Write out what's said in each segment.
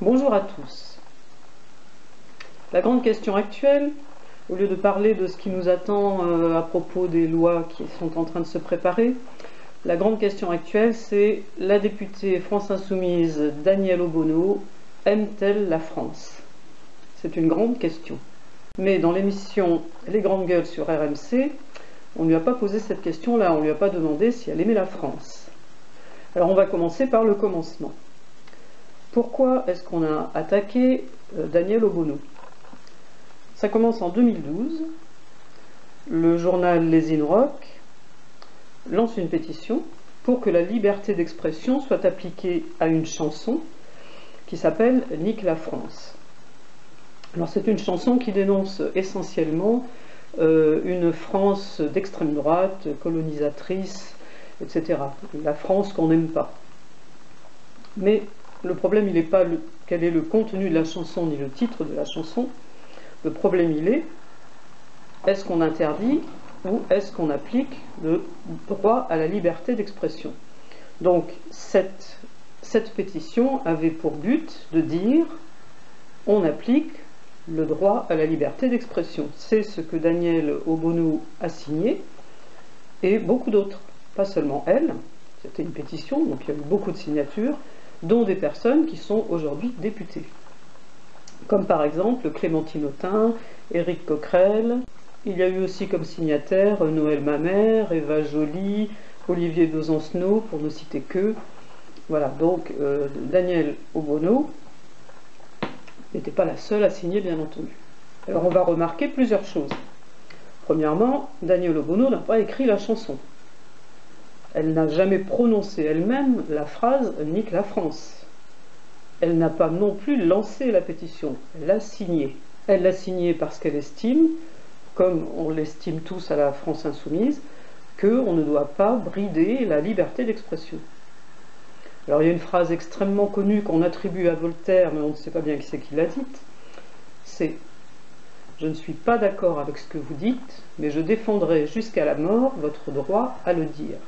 Bonjour à tous. La grande question actuelle, au lieu de parler de ce qui nous attend à propos des lois qui sont en train de se préparer, la grande question actuelle, c'est la députée France Insoumise Danièle Obono aime-t-elle la France? C'est une grande question. Mais dans l'émission Les Grandes Gueules sur RMC, on ne lui a pas posé cette question-là, on ne lui a pas demandé si elle aimait la France. Alors on va commencer par le commencement. Pourquoi est-ce qu'on a attaqué Danièle Obono? Ça commence en 2012. Le journal Les Inrocks lance une pétition pour que la liberté d'expression soit appliquée à une chanson qui s'appelle « Nique la France ». Alors c'est une chanson qui dénonce essentiellement une France d'extrême droite, colonisatrice, etc. La France qu'on n'aime pas. Mais le problème, il n'est pas quel est le contenu de la chanson ni le titre de la chanson. Le problème, il est-ce qu'on interdit ou est-ce qu'on applique le droit à la liberté d'expression? Donc cette pétition avait pour but de dire on applique le droit à la liberté d'expression. C'est ce que Danièle Obono a signé et beaucoup d'autres, pas seulement elle. C'était une pétition, donc il y a eu beaucoup de signatures, dont des personnes qui sont aujourd'hui députées. Comme par exemple Clémentine Autain, Éric Coquerel. Il y a eu aussi comme signataires Noël Mamère, Eva Joly, Olivier Besancenot, pour ne citer que. Voilà, donc Danièle Obono n'était pas la seule à signer, bien entendu. Alors on va remarquer plusieurs choses. Premièrement, Danièle Obono n'a pas écrit la chanson. Elle n'a jamais prononcé elle-même la phrase « Nique la France ». Elle n'a pas non plus lancé la pétition, elle l'a signée. Elle l'a signée parce qu'elle estime, comme on l'estime tous à la France Insoumise, qu'on ne doit pas brider la liberté d'expression. Alors il y a une phrase extrêmement connue qu'on attribue à Voltaire, mais on ne sait pas bien qui c'est qui l'a dite, c'est « Je ne suis pas d'accord avec ce que vous dites, mais je défendrai jusqu'à la mort votre droit à le dire ».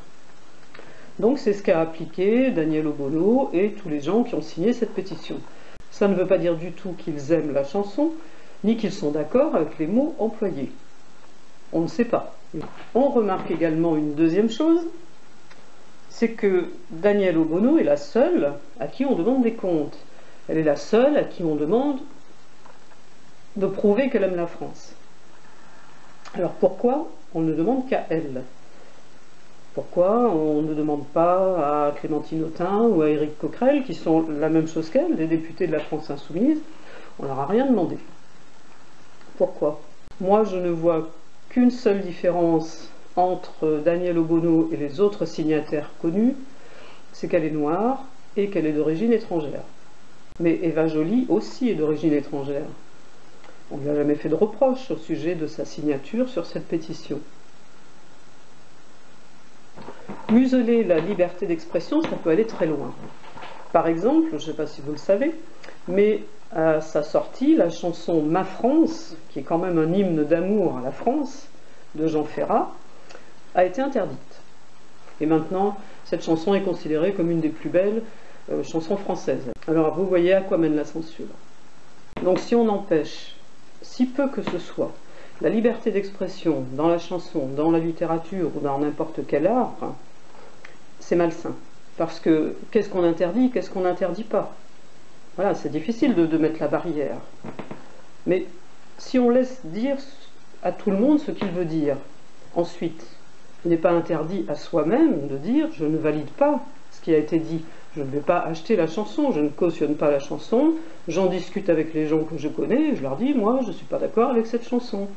Donc c'est ce qu'a appliqué Danièle Obono et tous les gens qui ont signé cette pétition. Ça ne veut pas dire du tout qu'ils aiment la chanson, ni qu'ils sont d'accord avec les mots employés. On ne sait pas. On remarque également une deuxième chose, c'est que Danièle Obono est la seule à qui on demande des comptes. Elle est la seule à qui on demande de prouver qu'elle aime la France. Alors pourquoi on ne demande qu'à elle? Pourquoi on ne demande pas à Clémentine Autain ou à Éric Coquerel, qui sont la même chose qu'elle, des députés de la France Insoumise? On leur a rien demandé. Pourquoi? Moi, je ne vois qu'une seule différence entre Danièle Obono et les autres signataires connus, c'est qu'elle est noire et qu'elle est d'origine étrangère. Mais Eva Joly aussi est d'origine étrangère. On ne lui a jamais fait de reproche au sujet de sa signature sur cette pétition. Museler la liberté d'expression, ça peut aller très loin. Par exemple, je ne sais pas si vous le savez, mais à sa sortie, la chanson « Ma France », qui est quand même un hymne d'amour à la France, de Jean Ferrat, a été interdite. Et maintenant, cette chanson est considérée comme une des plus belles chansons françaises. Alors vous voyez à quoi mène la censure. Donc si on empêche, si peu que ce soit, la liberté d'expression dans la chanson, dans la littérature ou dans n'importe quel art, c'est malsain. Parce que qu'est-ce qu'on interdit, qu'est-ce qu'on n'interdit pas? Voilà, c'est difficile de mettre la barrière. Mais si on laisse dire à tout le monde ce qu'il veut dire, ensuite, il n'est pas interdit à soi-même de dire « je ne valide pas ce qui a été dit, je ne vais pas acheter la chanson, je ne cautionne pas la chanson, j'en discute avec les gens que je connais, et je leur dis « moi, je ne suis pas d'accord avec cette chanson ».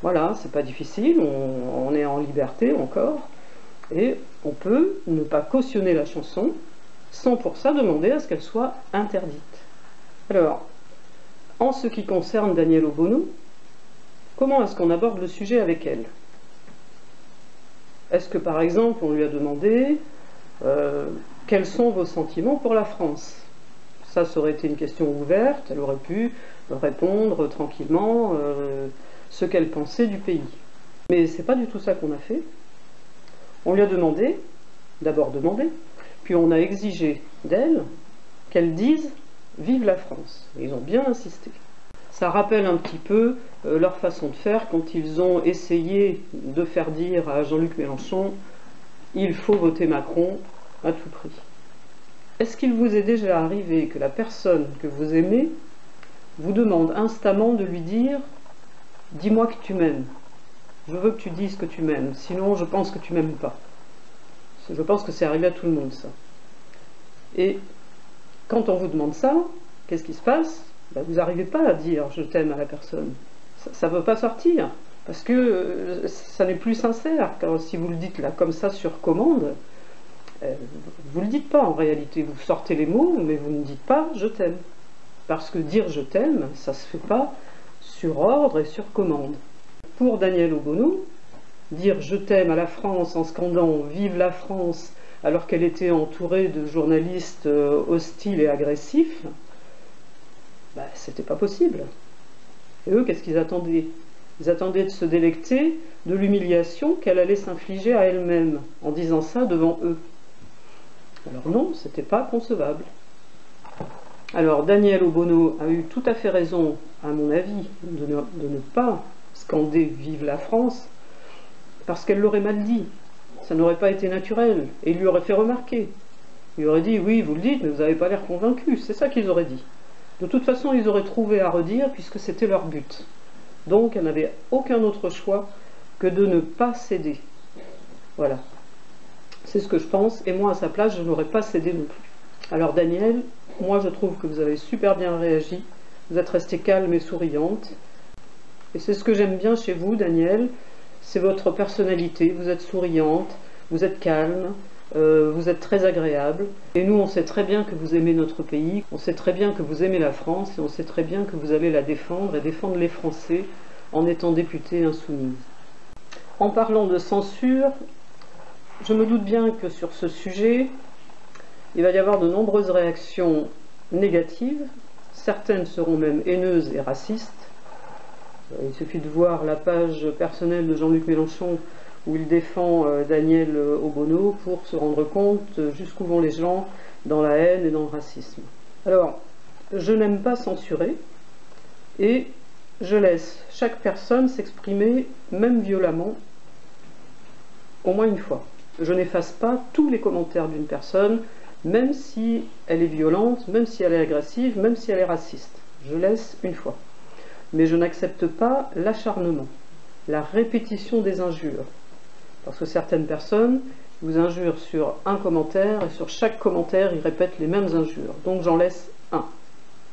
Voilà, c'est pas difficile, on est en liberté encore, et on peut ne pas cautionner la chanson sans pour ça demander à ce qu'elle soit interdite. Alors, en ce qui concerne Danièle Obono, comment est-ce qu'on aborde le sujet avec elle? Est-ce que par exemple on lui a demandé quels sont vos sentiments pour la France? Ça aurait été une question ouverte, elle aurait pu répondre tranquillement ce qu'elle pensait du pays. Mais c'est pas du tout ça qu'on a fait. On lui a d'abord demandé, puis on a exigé d'elle qu'elle dise vive la France. Et ils ont bien insisté. Ça rappelle un petit peu leur façon de faire quand ils ont essayé de faire dire à Jean-Luc Mélenchon « il faut voter Macron à tout prix ». Est-ce qu'il vous est déjà arrivé que la personne que vous aimez vous demande instamment de lui dire « dis-moi que tu m'aimes, je veux que tu dises que tu m'aimes, sinon je pense que tu m'aimes pas ». Je pense que c'est arrivé à tout le monde, ça. Et quand on vous demande ça, qu'est-ce qui se passe? Vous n'arrivez pas à dire « je t'aime » à la personne. Ça ne veut pas sortir, parce que ça n'est plus sincère. Car si vous le dites là comme ça sur commande, vous ne le dites pas en réalité. Vous sortez les mots, mais vous ne dites pas « je t'aime ». Parce que dire « je t'aime », ça ne se fait pas sur ordre et sur commande. Pour Daniel Obono, dire « je t'aime » à la France en scandant « vive la France » alors qu'elle était entourée de journalistes hostiles et agressifs, c'était pas possible. Et eux, qu'est-ce qu'ils attendaient? Ils attendaient de se délecter de l'humiliation qu'elle allait s'infliger à elle-même en disant ça devant eux. Alors non, c'était pas concevable. Alors Daniel Obono a eu tout à fait raison, à mon avis, de ne pas scander « vive la France », parce qu'elle l'aurait mal dit. Ça n'aurait pas été naturel, et il lui aurait fait remarquer. Il lui aurait dit « oui, vous le dites, mais vous n'avez pas l'air convaincu », c'est ça qu'ils auraient dit. De toute façon, ils auraient trouvé à redire, puisque c'était leur but. Donc, elle n'avait aucun autre choix que de ne pas céder. Voilà. C'est ce que je pense, et moi, à sa place, je n'aurais pas cédé non plus. Alors, Daniel, moi, je trouve que vous avez super bien réagi. Vous êtes restée calme et souriante. Et c'est ce que j'aime bien chez vous, Daniel, c'est votre personnalité. Vous êtes souriante, vous êtes calme, vous êtes très agréable. Et nous, on sait très bien que vous aimez notre pays, on sait très bien que vous aimez la France, et on sait très bien que vous allez la défendre et défendre les Français en étant députée insoumise. En parlant de censure, je me doute bien que sur ce sujet, il va y avoir de nombreuses réactions négatives. Certaines seront même haineuses et racistes. Il suffit de voir la page personnelle de Jean-Luc Mélenchon où il défend Daniel Obono pour se rendre compte jusqu'où vont les gens dans la haine et dans le racisme. Alors, je n'aime pas censurer et je laisse chaque personne s'exprimer, même violemment, au moins une fois. Je n'efface pas tous les commentaires d'une personne, même si elle est violente, même si elle est agressive, même si elle est raciste. Je laisse une fois. Mais je n'accepte pas l'acharnement, la répétition des injures. Parce que certaines personnes vous injurent sur un commentaire, et sur chaque commentaire, ils répètent les mêmes injures. Donc j'en laisse un.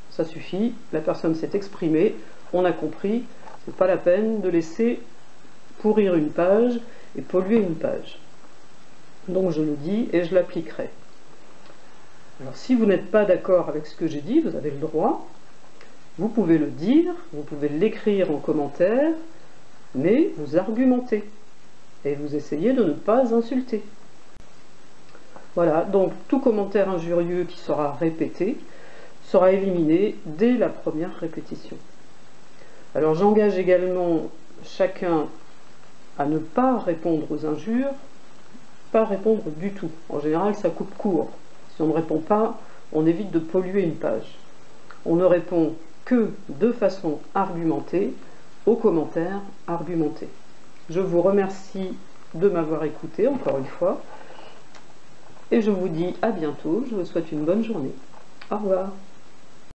Ça suffit, la personne s'est exprimée, on a compris, c'est pas la peine de laisser pourrir une page et polluer une page. Donc je le dis et je l'appliquerai. Alors si vous n'êtes pas d'accord avec ce que j'ai dit, vous avez le droit. Vous pouvez le dire, vous pouvez l'écrire en commentaire, mais vous argumentez. Et vous essayez de ne pas insulter. Voilà, donc tout commentaire injurieux qui sera répété sera éliminé dès la première répétition. Alors j'engage également chacun à ne pas répondre aux injures, pas répondre du tout. En général, ça coupe court. Si on ne répond pas, on évite de polluer une page. On ne répond que de façon argumentée aux commentaires argumentés. Je vous remercie de m'avoir écouté encore une fois et je vous dis à bientôt. Je vous souhaite une bonne journée. Au revoir.